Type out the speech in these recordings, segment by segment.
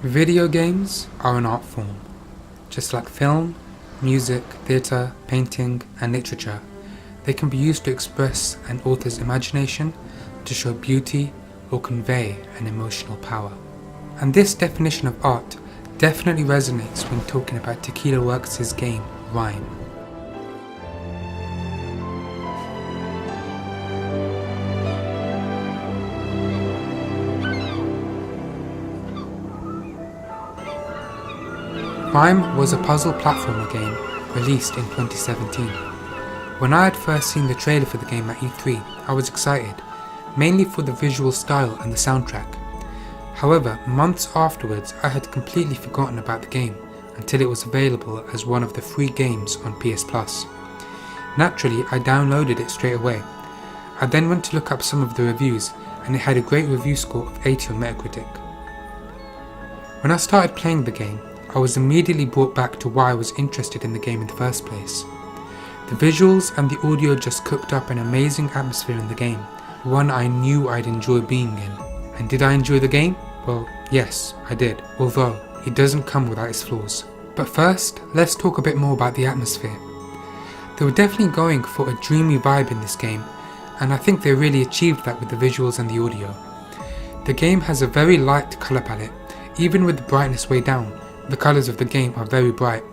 Video games are an art form. Just like film, music, theatre, painting, and literature, they can be used to express an author's imagination, to show beauty, or convey an emotional power. And this definition of art definitely resonates when talking about Tequila Works' game, RiME. RiME was a puzzle platformer game released in 2017. When I had first seen the trailer for the game at E3, I was excited, mainly for the visual style and the soundtrack. However, months afterwards I had completely forgotten about the game until it was available as one of the free games on PS Plus. Naturally, I downloaded it straight away. I then went to look up some of the reviews and it had a great review score of 80 on Metacritic. When I started playing the game, I was immediately brought back to why I was interested in the game in the first place. The visuals and the audio just cooked up an amazing atmosphere in the game, one I knew I'd enjoy being in. And did I enjoy the game? Well, yes, I did, although it doesn't come without its flaws. But first, let's talk a bit more about the atmosphere. They were definitely going for a dreamy vibe in this game, and I think they really achieved that with the visuals and the audio. The game has a very light colour palette, even with the brightness way down. The colours of the game are very bright.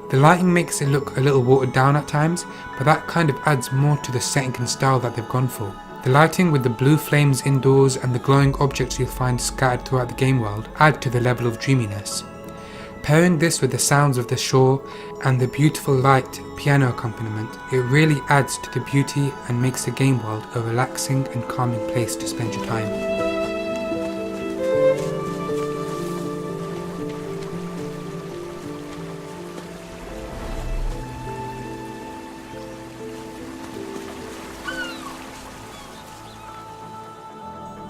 The lighting makes it look a little watered down at times, but that kind of adds more to the setting and style that they've gone for. The lighting with the blue flames indoors and the glowing objects you'll find scattered throughout the game world add to the level of dreaminess. Pairing this with the sounds of the shore and the beautiful light piano accompaniment, it really adds to the beauty and makes the game world a relaxing and calming place to spend your time.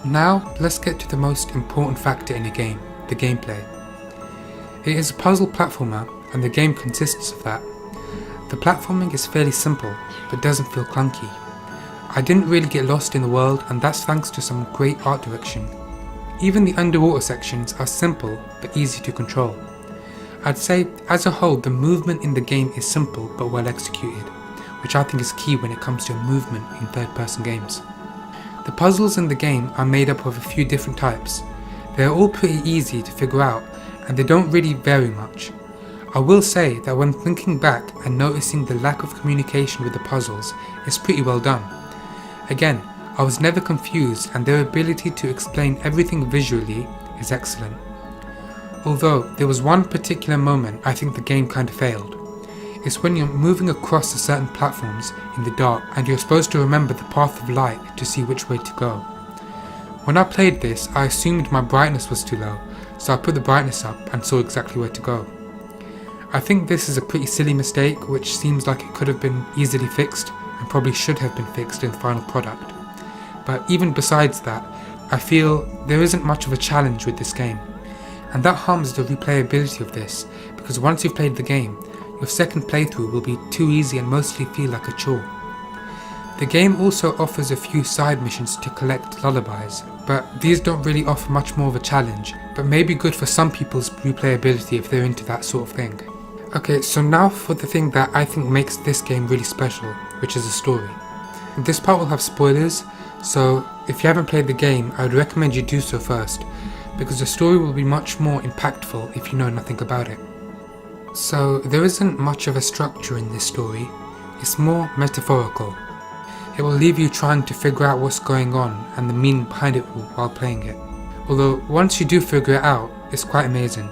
Now, let's get to the most important factor in a game, the gameplay. It is a puzzle platformer and the game consists of that. The platforming is fairly simple, but doesn't feel clunky. I didn't really get lost in the world, and that's thanks to some great art direction. Even the underwater sections are simple but easy to control. I'd say, as a whole, the movement in the game is simple but well executed, which I think is key when it comes to movement in third-person games. The puzzles in the game are made up of a few different types. They are all pretty easy to figure out and they don't really vary much. I will say that when thinking back and noticing the lack of communication with the puzzles is pretty well done. Again, I was never confused and their ability to explain everything visually is excellent. Although there was one particular moment I think the game kind of failed. It's when you're moving across certain platforms in the dark and you're supposed to remember the path of light to see which way to go. When I played this, I assumed my brightness was too low, so I put the brightness up and saw exactly where to go. I think this is a pretty silly mistake which seems like it could have been easily fixed and probably should have been fixed in the final product. But even besides that, I feel there isn't much of a challenge with this game. And that harms the replayability of this, because once you've played the game, your second playthrough will be too easy and mostly feel like a chore. The game also offers a few side missions to collect lullabies, but these don't really offer much more of a challenge, but may be good for some people's replayability if they're into that sort of thing. Okay, so now for the thing that I think makes this game really special, which is the story. This part will have spoilers, so if you haven't played the game, I would recommend you do so first, because the story will be much more impactful if you know nothing about it. So there isn't much of a structure in this story, it's more metaphorical. It will leave you trying to figure out what's going on and the meaning behind it while playing it. Although once you do figure it out, it's quite amazing.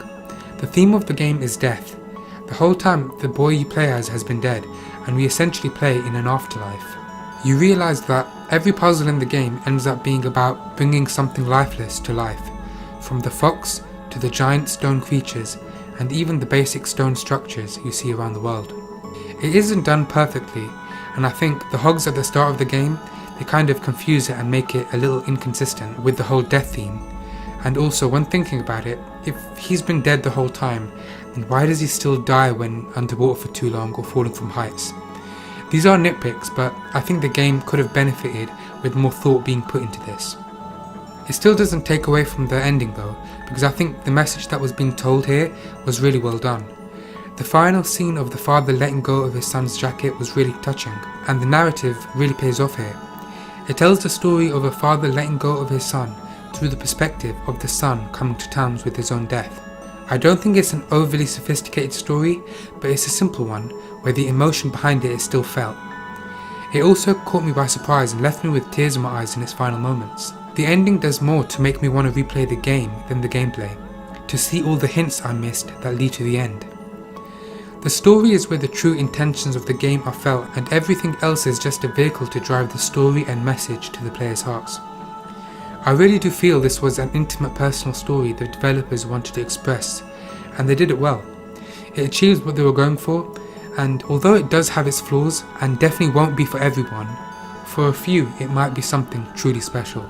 The theme of the game is death. The whole time the boy you play as has been dead, and we essentially play in an afterlife. You realise that every puzzle in the game ends up being about bringing something lifeless to life, from the fox to the giant stone creatures and even the basic stone structures you see around the world. It isn't done perfectly, and I think the hogs at the start of the game, they kind of confuse it and make it a little inconsistent with the whole death theme. And also, when thinking about it, if he's been dead the whole time, then why does he still die when underwater for too long or falling from heights? These are nitpicks, but I think the game could have benefited with more thought being put into this. It still doesn't take away from the ending though, because I think the message that was being told here was really well done. The final scene of the father letting go of his son's jacket was really touching, and the narrative really pays off here. It tells the story of a father letting go of his son through the perspective of the son coming to terms with his own death. I don't think it's an overly sophisticated story, but it's a simple one where the emotion behind it is still felt. It also caught me by surprise and left me with tears in my eyes in its final moments. The ending does more to make me want to replay the game than the gameplay, to see all the hints I missed that lead to the end. The story is where the true intentions of the game are felt, and everything else is just a vehicle to drive the story and message to the players' hearts. I really do feel this was an intimate personal story the developers wanted to express, and they did it well. It achieves what they were going for, and although it does have its flaws and definitely won't be for everyone, for a few it might be something truly special.